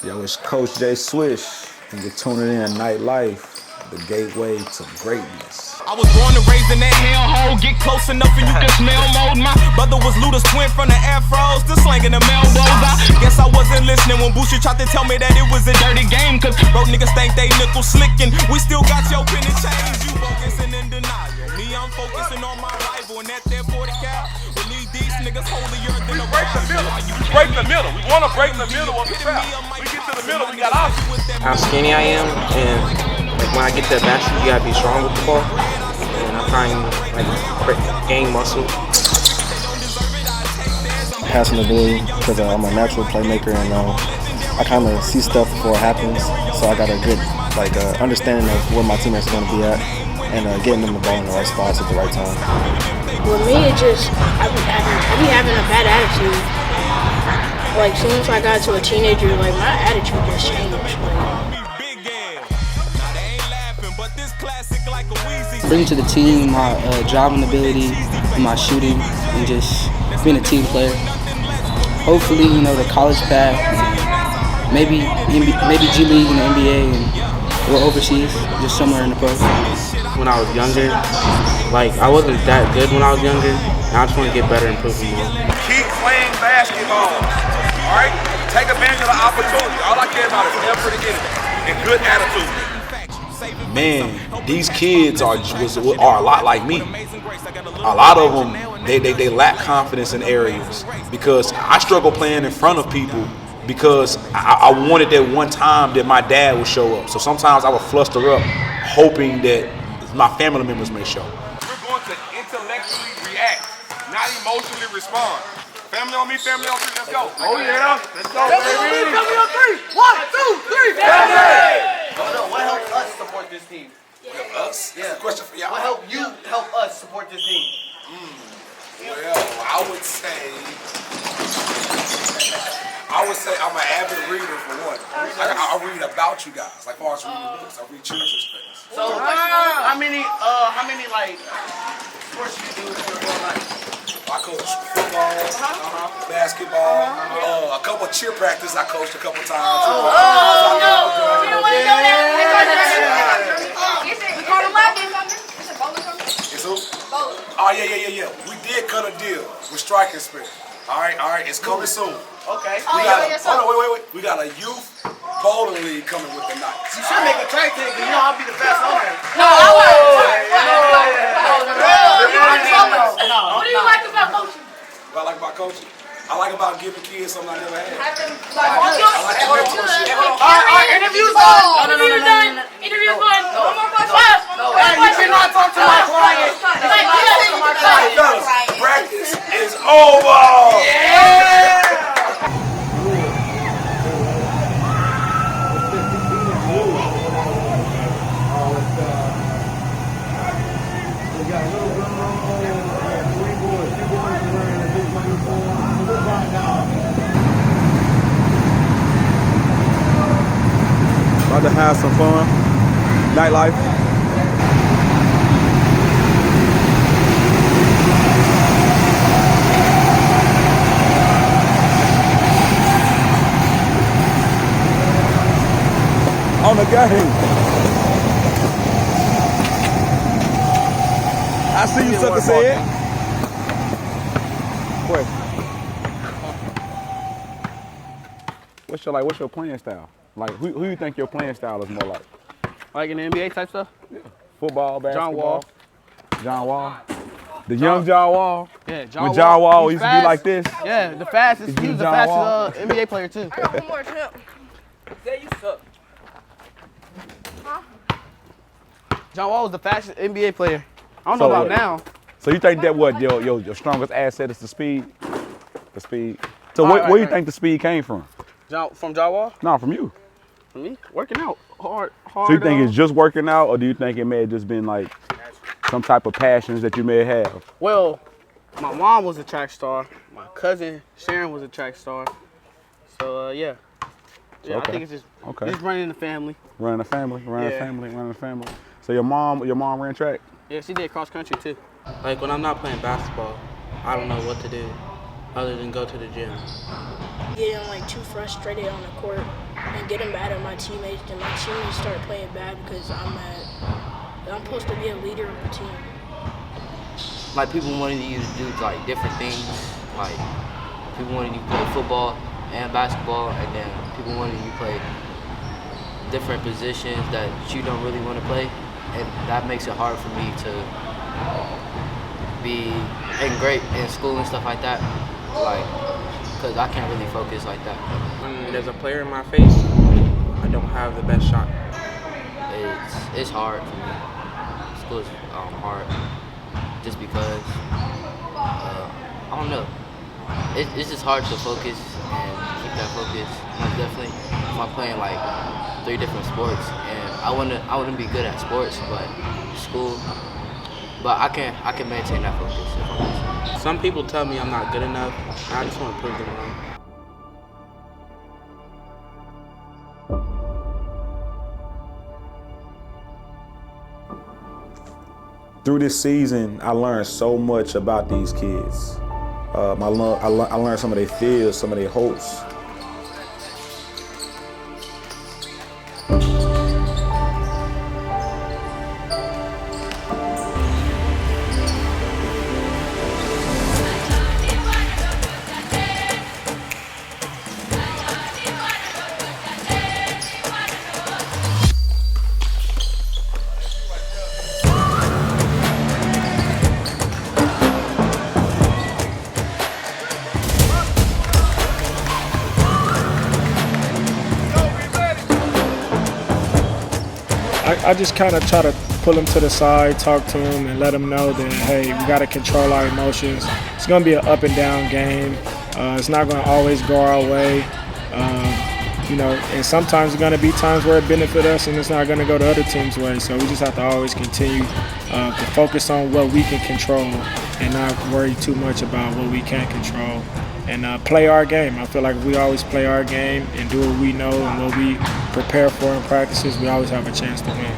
Yo, it's Coach J Swish, and you're tuning in Nightlife, the gateway to greatness. I was born and raised in that hellhole. Get close enough and you can smell mold. My brother was Luda's twin from the Afros, still slanging the elbows. I guess I wasn't listening when Boosie tried to tell me that it was a dirty game. Cause broke niggas think they nickel slicking. We still got your pin and chains. You focusing in denial. Me, I'm focusing on my rival. And that there 40 cal will leave these niggas holier than a break the middle. We break the middle. We want to break the middle of the foul. We get to the middle, we got options. How skinny I am, and like when I get to the basket, you gotta be strong with the ball. And I'm trying to gain muscle. Passing ability, because I'm a natural playmaker, and I kind of see stuff before it happens. So I got a good understanding of where my teammates are going to be at, and getting them the ball in the right spots at the right time. With me, it just I be having a bad attitude. Like, soon as I got to a teenager, like, my attitude just changed. Bring to the team my driving ability, and my shooting, and just being a team player. Hopefully, the college path, maybe G League and the NBA, or overseas, just somewhere in the pro. When I was younger, I wasn't that good when I was younger, and I just want to get better and improve more. Keep playing basketball. All right? Take advantage of the opportunity. All I care about is effort and energy and good attitude. Man, these kids are a lot like me. A lot of them, they lack confidence in areas because I struggle playing in front of people because I wanted that one time that my dad would show up. So sometimes I would fluster up hoping that my family members may show. We're going to intellectually react, not emotionally respond. Family on me, family on three, let's go. Oh yeah, let's go, baby. Family on three. 1, 2, 3, family. What helped us support this team? Us? Yeah. Question for y'all. What help us support this team? Well, I would say I'm an avid reader for one. I read about you guys, like far as reading books. I read children's things. So how many sports do you do in your life? I coach football, basketball, a couple of cheer practice I coached a couple times. You don't want to go there? We call him live game something. It's a bowling company. It's who? Bowling. Oh, yeah. We did cut a deal with Striking Spirit. All right. It's coming soon. Okay. Wait. We got a youth bowling league coming with the Knights. You should make a track team, because I'll be the best owner. No, I won't. What do you like about coaching? What I like about coaching? I like about giving kids something I never had. Interview's done. Interview's done. One more question. You cannot talk to my client. Fellas, practice is over. Yeah. About to have some fun. Nightlife. On the game. I see you, sucker said. What's your playing style? Like, who you think your playing style is more like? Like in the NBA type stuff? Yeah. Football, basketball. John Wall. John Wall. The young John Wall. Yeah, John When John Wall he's used fast. to be like this. Yeah, the fastest. He was the John Wall. fastest NBA player too. I got one more tip. Yeah, you suck. John Wall was the fastest NBA player. I don't know about now. So you think that what your strongest asset is the speed? The speed. So where do you think the speed came from? From John Wall? No, from you. From me? Working out hard. So you think it's just working out, or do you think it may have just been like some type of passions that you may have? Well, my mom was a track star. My cousin Sharon was a track star. So yeah. Yeah, okay. I think it's just running the family. Running the family. So your mom ran track? Yeah, she did cross country too. Like when I'm not playing basketball, I don't know what to do other than go to the gym. Getting like too frustrated on the court. and getting mad at my teammates, then my teammates start playing bad because I'm mad. I'm supposed to be a leader of the team. Like people wanted you to do like different things. Like people wanted you to play football and basketball, and then people wanted you to play different positions that you don't really want to play, and that makes it hard for me to be great in school and stuff like that. Like, cause I can't really focus like that. When there's a player in my face, I don't have the best shot. It's hard for me. School is hard, just because I don't know. It's just hard to focus and keep that focus. Most definitely, if I'm playing like 3 different sports, and I wouldn't be good at sports, but school. But I can maintain that focus if I want to. Some people tell me I'm not good enough, and I just want to prove them wrong. Through this season, I learned so much about these kids. I learned some of their fears, some of their hopes. I just kind of try to pull them to the side, talk to them, and let them know that, hey, we got to control our emotions. It's going to be an up and down game. It's not going to always go our way. And sometimes it's going to be times where it benefits us and it's not going to go the other team's way. So we just have to always continue to focus on what we can control and not worry too much about what we can't control. And play our game. I feel like if we always play our game and do what we know and what we prepare for in practices, we always have a chance to win.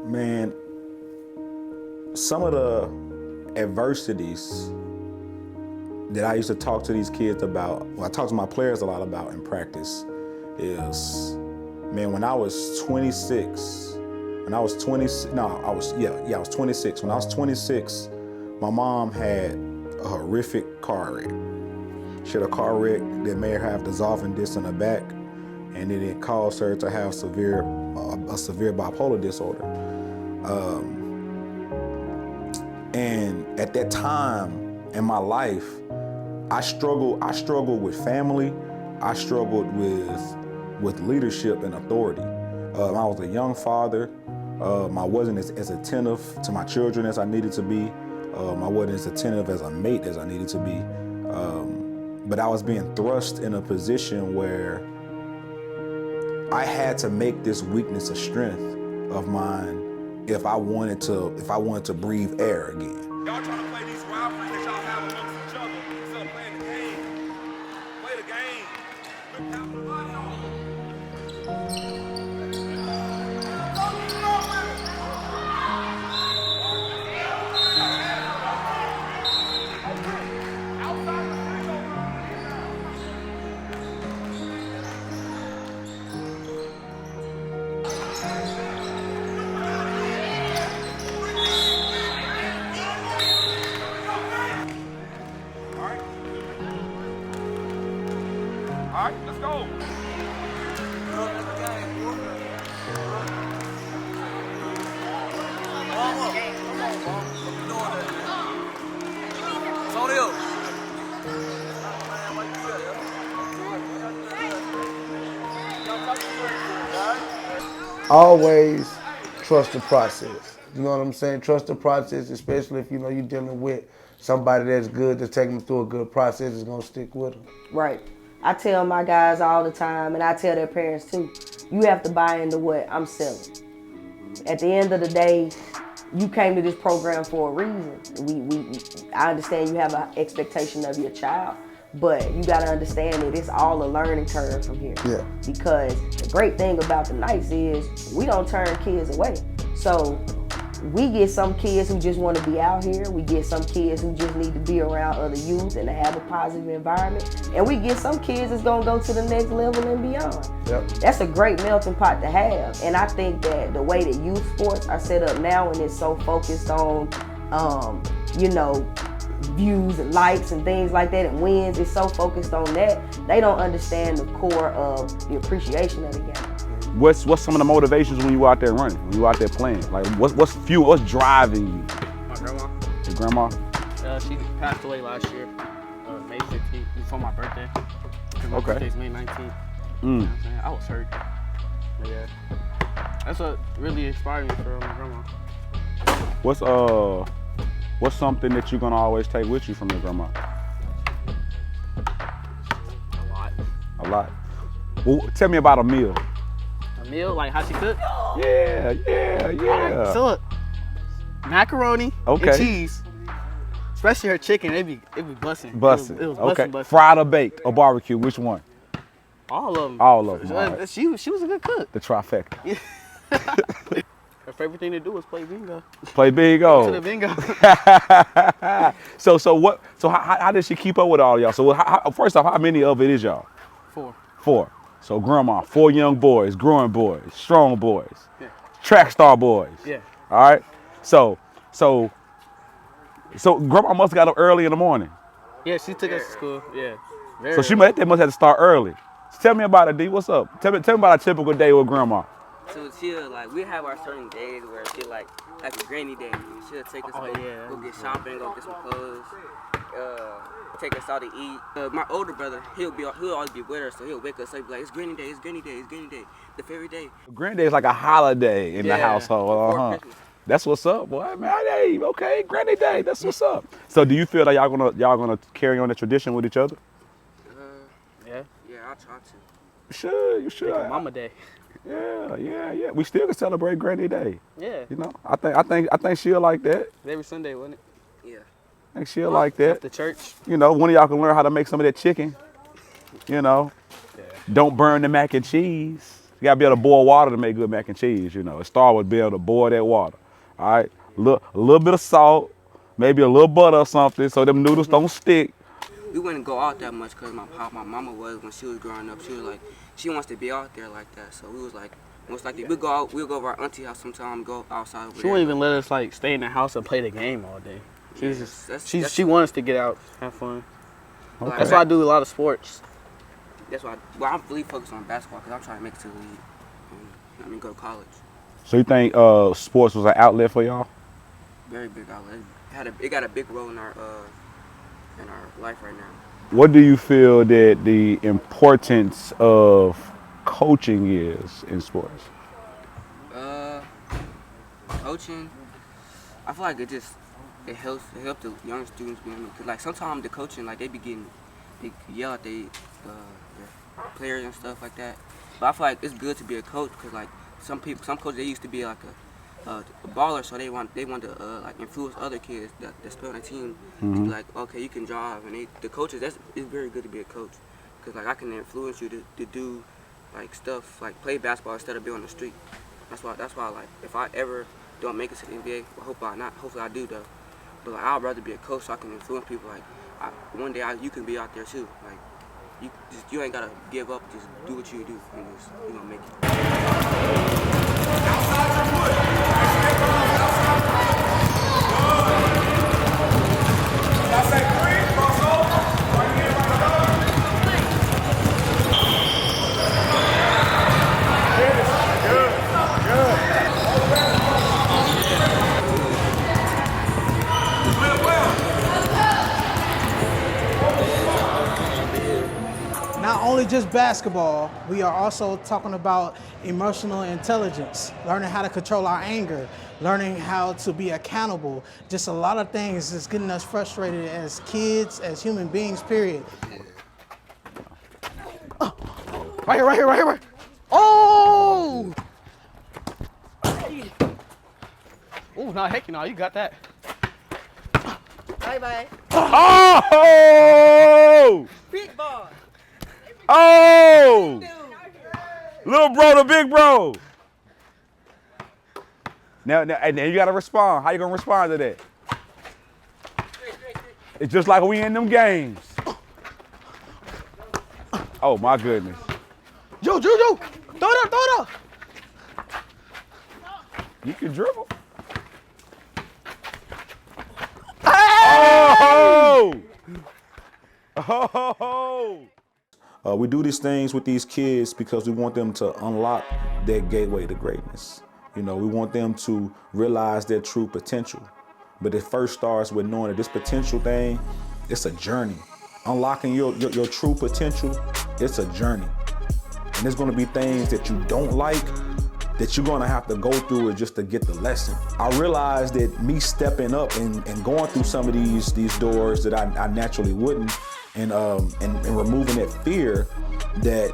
Man, some of the adversities that I used to talk to these kids about, I talk to my players a lot about in practice, is, man, when I was 26, I was 26. When I was 26, my mom had a horrific car wreck. She had a car wreck that made her have dissolving disc in her back, and then it caused her to have a severe bipolar disorder. And at that time in my life, I struggled with family. I struggled with leadership and authority. I was a young father. I wasn't as attentive to my children as I needed to be. I wasn't as attentive as a mate as I needed to be. But I was being thrust in a position where I had to make this weakness a strength of mine if I wanted to breathe air again. Y'all trying to play these rivalries that y'all have amongst each other instead of playing the game. Play the game. Quit pounding the body on All right, let's go. Always trust the process. You know what I'm saying? Trust the process, especially if you know you're dealing with somebody that's good, that's taking them through a good process, is gonna stick with them. Right. I tell my guys all the time, and I tell their parents too, you have to buy into what I'm selling. At the end of the day, you came to this program for a reason. I understand you have an expectation of your child, but you gotta understand that it's all a learning curve from here. Yeah. Because the great thing about the Knights is we don't turn kids away. So we get some kids who just want to be out here. We get some kids who just need to be around other youth and to have a positive environment. And we get some kids that's gonna go to the next level and beyond. Yep. That's a great melting pot to have. And I think that the way that youth sports are set up now, and it's so focused on, you know, views and likes and things like that and wins, it's so focused on that, they don't understand the core of the appreciation of the game. What's some of the motivations when you out there running, when you out there playing? Like what's driving you? My grandma. Your grandma? She passed away last year, May 15th, before my birthday. My birthday's May 19th. You know what I'm saying? I was hurt. But yeah. That's what really inspired me for my grandma. What's something that you're gonna always take with you from your grandma? A lot. Well, tell me about a meal. A meal, like how she cook? Yeah. So look, macaroni and cheese, especially her chicken, it be busting. Busting. It was okay. busting. Fried or baked or barbecue? Which one? All of them. All of them. Right. She was a good cook. The trifecta. Yeah. Her favorite thing to do is play bingo. Play bingo. To the bingo. So how did she keep up with all y'all? So first off, how many of it is y'all? 4. So grandma, 4 young boys, growing boys, strong boys, track star boys. Yeah. All right. So grandma must have got up early in the morning. Yeah, she took us to school. Yeah. So she must have to start early. So tell me about it, D. What's up? Tell me about a typical day with grandma. So she'll we have our certain days where she'll like a granny day. She'll take us go get shopping, go get some clothes, take us out to eat. My older brother, he'll always be with her, so he'll wake us up, be like, it's granny day, it's granny day, it's granny day, the favorite day. Granny day is like a holiday in the household. That's what's up, boy. Man, hey, okay, granny day. That's what's up. So do you feel that y'all gonna carry on the tradition with each other? Yeah, I'll try to. You should. Like Mama Day. Yeah. We still can celebrate Granny Day. Yeah. You know, I think she'll like that. Every Sunday, wasn't it? Yeah. I think she'll like that. After church. You know, one of y'all can learn how to make some of that chicken. You know, don't burn the mac and cheese. You gotta be able to boil water to make good mac and cheese. You know, it starts with being able to boil that water. All right, a little bit of salt, maybe a little butter or something, so them noodles don't stick. We wouldn't go out that much because my mama was, when she was growing up, she was like, she wants to be out there like that. So we was like, most likely we'll go over our auntie house sometime, go outside over She wouldn't even let us like stay in the house and play the game all day. She was just, she wants to get out, have fun. Okay. That's why I do a lot of sports. That's why I'm really focused on basketball because I'm trying to make it to the league. Go to college. So you think sports was an outlet for y'all? Very big outlet. It got a big role in our life right now. What do you feel that the importance of coaching is in sports? Coaching, I feel like it helps the young students. Cause like sometimes the coaching, like they yell at their players and stuff like that. But I feel like it's good to be a coach because like some coaches, they used to be like a baller, so they want to like influence other kids that's playing on the team to be like, okay, you can drive, and the coaches, it's very good to be a coach because like I can influence you to do like stuff like play basketball instead of being on the street. That's why like if I ever don't make it to the NBA, hopefully I do though. But like I'd rather be a coach so I can influence people. Like one day you can be out there too. Like you ain't gotta give up. Just do what you do, and you gonna make it. only just basketball, we are also talking about emotional intelligence, learning how to control our anger, learning how to be accountable. Just a lot of things that's getting us frustrated as kids, as human beings, period. Oh. Right here. Oh! Oh, nah, heck no, you got that. Bye-bye. Oh! Big ball. Oh! Little bro to big bro. Now, and you gotta respond. How you gonna respond to that? It's just like we in them games. Oh my goodness. Yo, throw it up. You can dribble. Oh! We do these things with these kids because we want them to unlock their gateway to greatness. You know, we want them to realize their true potential. But it first starts with knowing that this potential thing, it's a journey. Unlocking your true potential, it's a journey. And there's gonna be things that you don't like that you're gonna have to go through it just to get the lesson. I realized that me stepping up and going through some of these doors that I naturally wouldn't, and removing that fear, that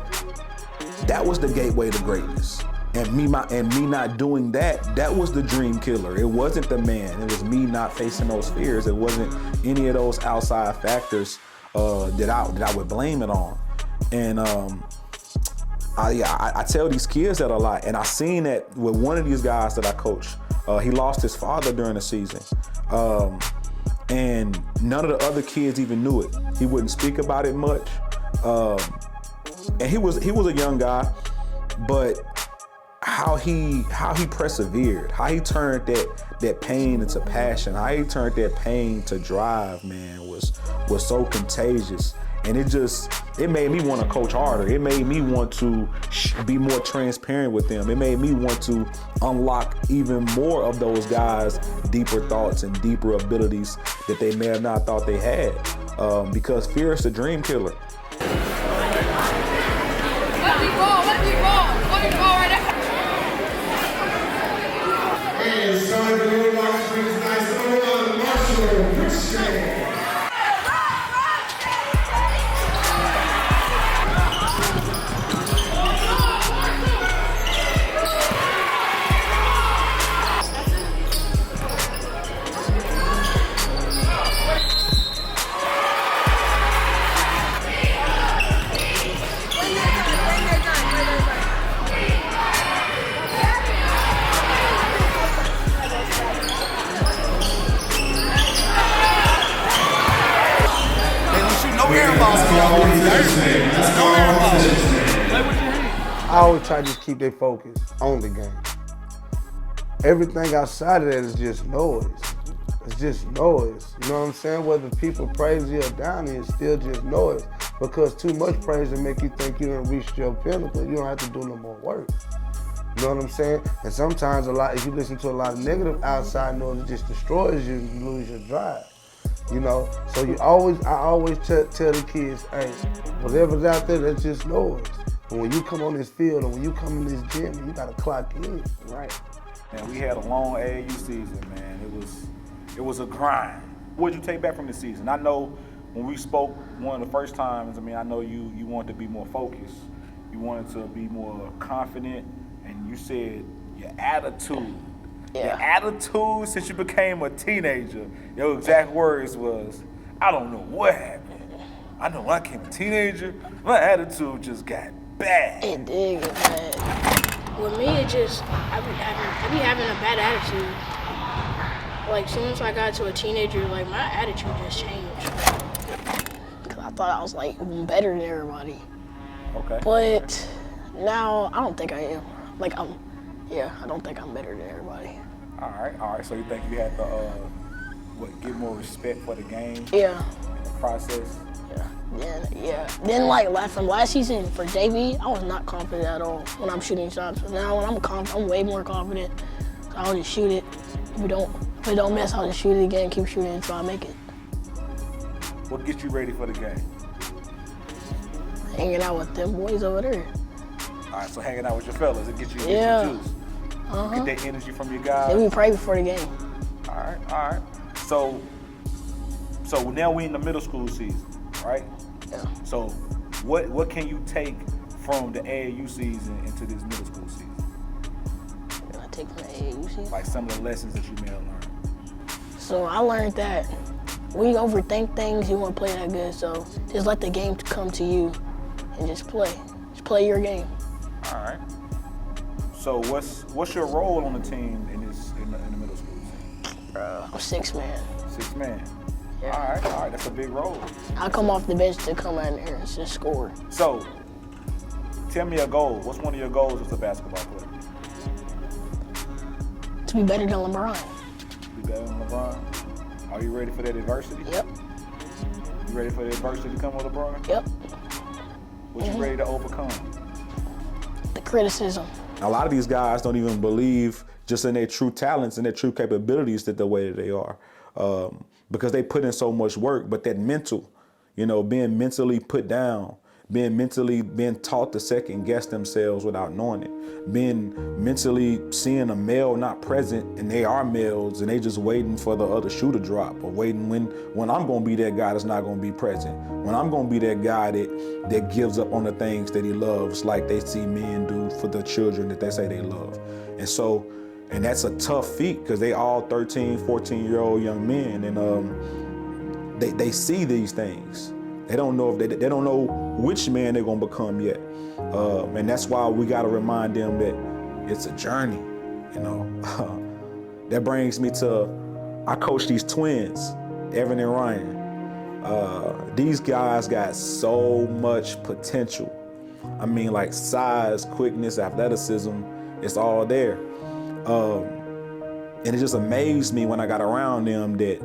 was the gateway to greatness. And me not doing that was the dream killer. It wasn't the man. It was me not facing those fears. It wasn't any of those outside factors that I would blame it on. And I tell these kids that a lot, and I seen that with one of these guys that I coach. He lost his father during the season, and none of the other kids even knew it. He wouldn't speak about it much, and he was a young guy, but how he persevered, how he turned that pain into passion, how he turned that pain to drive, man, was so contagious. And it made me want to coach harder. It made me want to be more transparent with them. It made me want to unlock even more of those guys' deeper thoughts and deeper abilities that they may have not thought they had. Because fear is the dream killer. I always try to just keep their focus on the game. Everything outside of that is just noise. It's just noise. You know what I'm saying? Whether people praise you or down you, it's still just noise. Because too much praise will make you think you done reached your pinnacle. You don't have to do no more work. You know what I'm saying? And sometimes if you listen to a lot of negative outside noise, it just destroys you and you lose your drive. You know, so I always tell the kids, hey, whatever's out there, that's just noise. But when you come on this field and when you come in this gym, you gotta clock in. Right. Man, we had a long AAU season, man. It was a grind. What did you take back from the season? I know when we spoke one of the first times, I know you wanted to be more focused. You wanted to be more confident, and you said your attitude. Yeah. Your attitude since you became a teenager, your exact words was, I don't know what happened. I know when I became a teenager, my attitude just got bad. It did get bad. With me, I be having a bad attitude. Like, soon as I got to a teenager, like, my attitude just changed. Cause I thought I was, like, better than everybody. Okay. But now, I don't think I am. Like, I don't think I'm better than everybody. All right. So you think you had to, get more respect for the game? Yeah. And the process? Yeah. Then, like, from last season for JV, I was not confident at all when I'm shooting shots. But now when I'm way more confident. So I'll just shoot it. If it don't miss, I'll just shoot it again, keep shooting until I make it. What gets you ready for the game? hanging out with them boys over there. All right, so hanging out with your fellas, it gets you, Yeah. juice. Uh-huh. Get that energy from your guys. Then we pray before the game. All right. So now we in the middle school season, right? Yeah. So what can you take from the AAU season into this middle school season? What can I take from the AAU season? Like some of the lessons that you may have learned. So I learned that when you overthink things, you won't play that good. So just let the game come to you and just play. Just play your game. All right. So what's your role on the team in the middle school team? I'm 6 man. 6 man. Yeah. All right. That's a big role. I come off the bench to come out there and just score. So tell me your goal. What's one of your goals as a basketball player? To be better than LeBron. Be better than LeBron. Are you ready for that adversity? Yep. You ready for the adversity to come with LeBron? Yep. What you ready to overcome? The criticism. A lot of these guys don't even believe just in their true talents and their true capabilities that the way that they are, because they put in so much work. But that mental, being mentally put down, being taught to second guess themselves without knowing it, being mentally seeing a male not present and they are males and they just waiting for the other shoe to drop, or waiting when I'm gonna be that guy that's not gonna be present, when I'm gonna be that guy that gives up on the things that he loves, like they see men do for the children that they say they love. And that's a tough feat, because they all 13, 14-year-old young men, and they see these things. They don't know if they don't know which man they're gonna become yet, and that's why we gotta remind them that it's a journey. That brings me to, I coach these twins, Evan and Ryan. These guys got so much potential. I mean, like size, quickness, athleticism, it's all there. And it just amazed me when I got around them that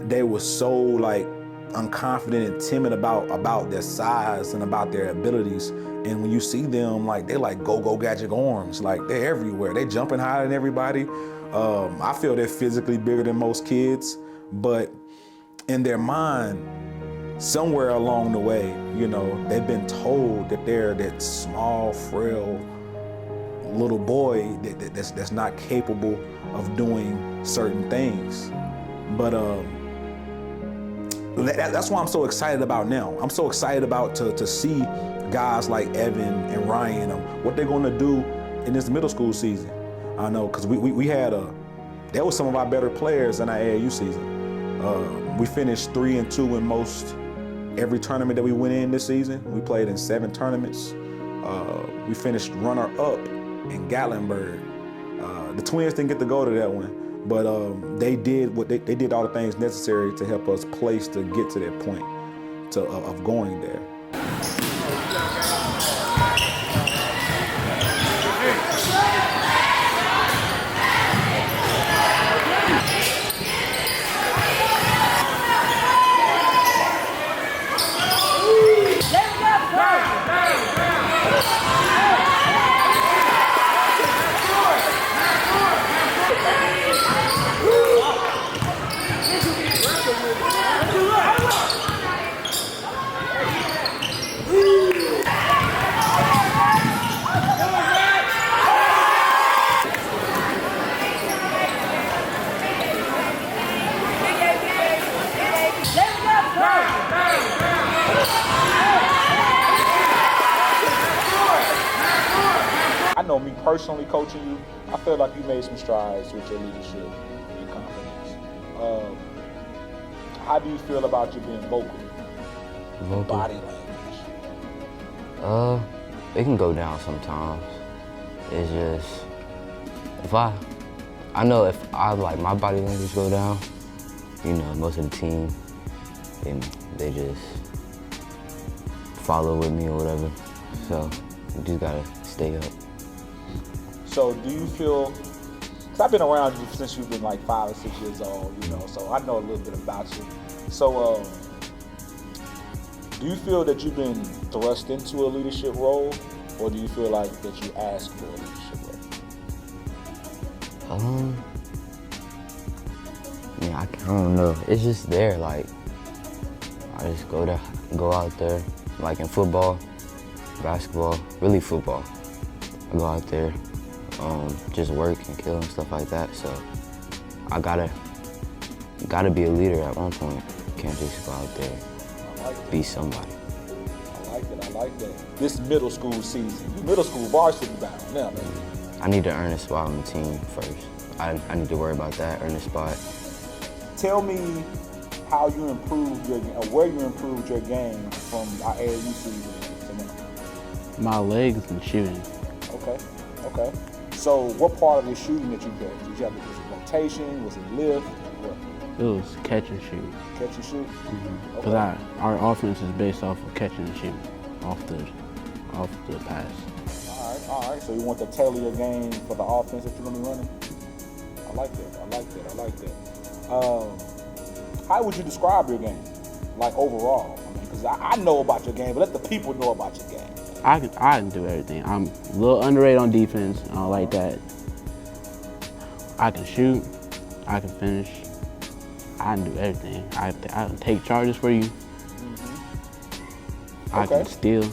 they were so like unconfident and timid about their size and about their abilities. And when you see them, like they like go gadget arms, like they're everywhere. They jumping higher than everybody. I feel they're physically bigger than most kids, but in their mind, somewhere along the way, they've been told that they're that small, frail little boy that's not capable of doing certain things. But that's why I'm so excited about now. I'm so excited about to see guys like Evan and Ryan, what they're gonna do in this middle school season. I know, because we had that was some of our better players in our AAU season. We finished 3-2 in most every tournament that we went in this season. We played in 7 tournaments. We finished runner-up in Gatlinburg. The Twins didn't get to go to that one, but they did they did all the things necessary to help us place to get to that point of going there. I know me personally coaching you, I feel like you made some strides with your leadership and confidence. How do you feel about you being vocal? Body language. It can go down sometimes. It's just, I know if I like my body language go down, most of the team, and they just follow with me or whatever. So you just gotta stay up. So do you feel, because I've been around you since you've been like 5 or 6 years old, so I know a little bit about you. So do you feel that you've been thrust into a leadership role, or do you feel like that you asked for a leadership role? I don't know. It's just there, like, I just go out there, like in football, basketball, really football. I go out there, just work and kill and stuff like that. So I gotta be a leader at one point. Can't just go out there, be somebody. I like that. This middle school season, you middle school varsity bound now, man. I need to earn a spot on the team first. I need to worry about that, earn a spot. Tell me how you improved your game, or where you improved your game from our AAU season to now. My legs and shooting. Okay. So what part of your shooting that you did? Did you have a rotation? Was it lift? What? It was catch and shoot. Catch and shoot? Because our offense is based off of catching and shooting, off the pass. All right. So you want to tailor your game for the offense that you're going to be running? I like that. How would you describe your game, like overall? I mean, because I know about your game, but let the people know about your game. I can do everything. I'm a little underrated on defense. I don't like that. I can shoot. I can finish. I can do everything. I can take charges for you. I can steal.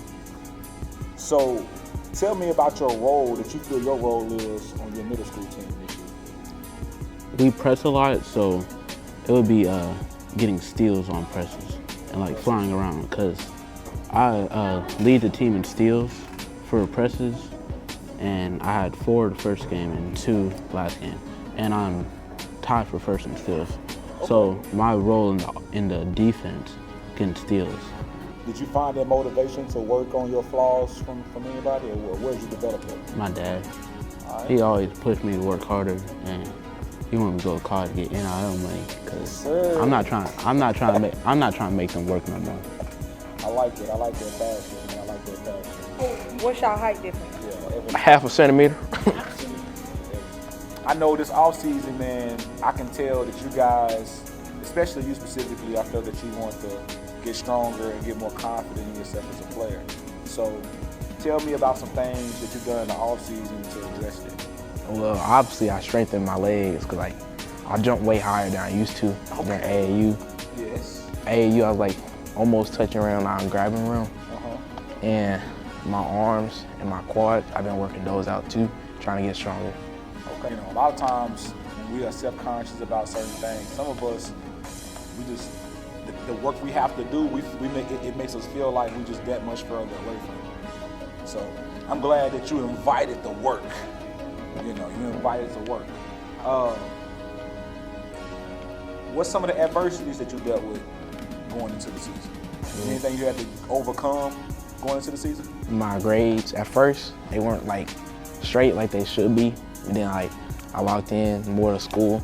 So tell me about your role, that you feel your role is on your middle school team this year. We press a lot, so it would be getting steals on presses and like flying around, because I lead the team in steals for presses, and I had 4 the first game and 2 last game, and I'm tied for first in steals. So my role in the defense, getting steals. Did you find that motivation to work on your flaws from anybody, or where did you develop that? My dad. Right. He always pushed me to work harder, and he wanted me to go to college to get NIL money, because I'm not trying to make them work no more. I like that passion, man. I like that passion. What's y'all height difference? Half a centimeter. I know this off season, man, I can tell that you guys, especially you specifically, I feel that you want to get stronger and get more confident in yourself as a player. So tell me about some things that you've done in the off season to address that. Well, obviously I strengthened my legs, because like I jump way higher than I used to during AAU. Yes. AAU, I was like almost touching around, now I'm grabbing around. And my arms and my quads, I've been working those out too, trying to get stronger. Okay. A lot of times when we are self-conscious about certain things, some of us, we just, the work we have to do, it makes us feel like we're just that much further away from it. So I'm glad that you invited the work. You invited to work. What's some of the adversities that you dealt with going into the season? Anything you had to overcome going into the season? My grades, at first, they weren't like straight like they should be. And then like I locked in more to school,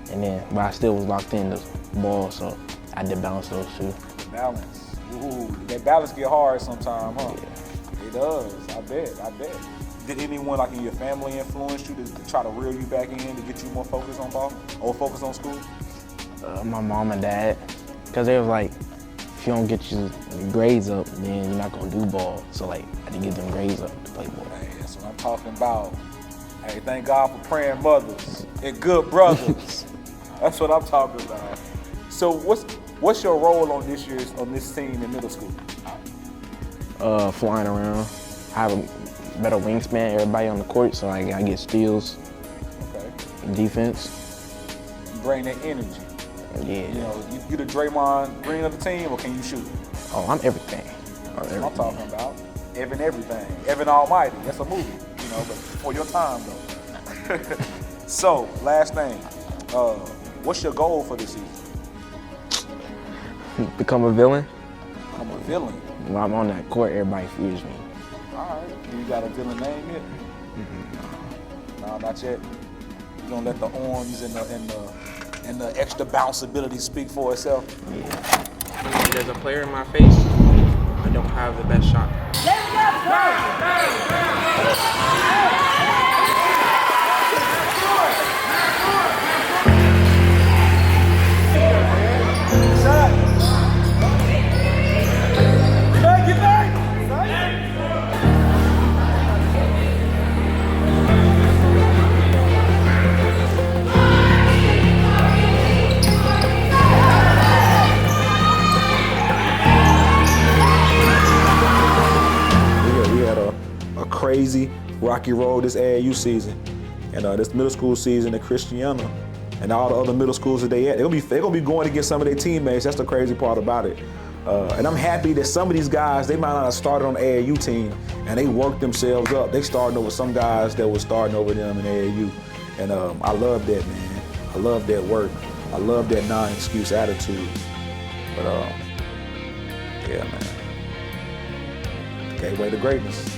but I still was locked in to ball, so I had to balance those two. Balance. Ooh, that balance get hard sometimes, huh? Yeah. It does. I bet. Did anyone like in your family influence you to try to reel you back in to get you more focused on ball or focused on school? My mom and dad, because they was like, if you don't get your grades up, then you're not gonna do ball. So like, I had to get them grades up to play ball. Hey, that's what I'm talking about. Hey, thank God for praying mothers and good brothers. That's what I'm talking about. So what's your role on this team in middle school? Flying around. I have a better wingspan, everybody on the court, so I get steals. Okay. Defense. You bring that energy. Yeah. You the Draymond Green of the team, or can you shoot? Oh, I'm everything. That's what I'm talking about. Evan everything. Evan Almighty. That's a movie, but for your time though. So, last thing. What's your goal for this season? Become a villain. Become a villain? When I'm on that court, everybody fears me. All right. You got a villain name yet? No, not yet. You gonna let the arms and the extra bounce ability speak for itself? Yeah. There's a player in my face. I don't have the best shot. crazy, rocky road this AAU season. And this middle school season at Christiana and all the other middle schools that they at, they're gonna be going against some of their teammates. That's the crazy part about it. And I'm happy that some of these guys, they might not have started on the AAU team and they worked themselves up. They starting over some guys that was starting over them in AAU. And I love that, man. I love that work. I love that non-excuse attitude. But yeah, man. Gateway to greatness.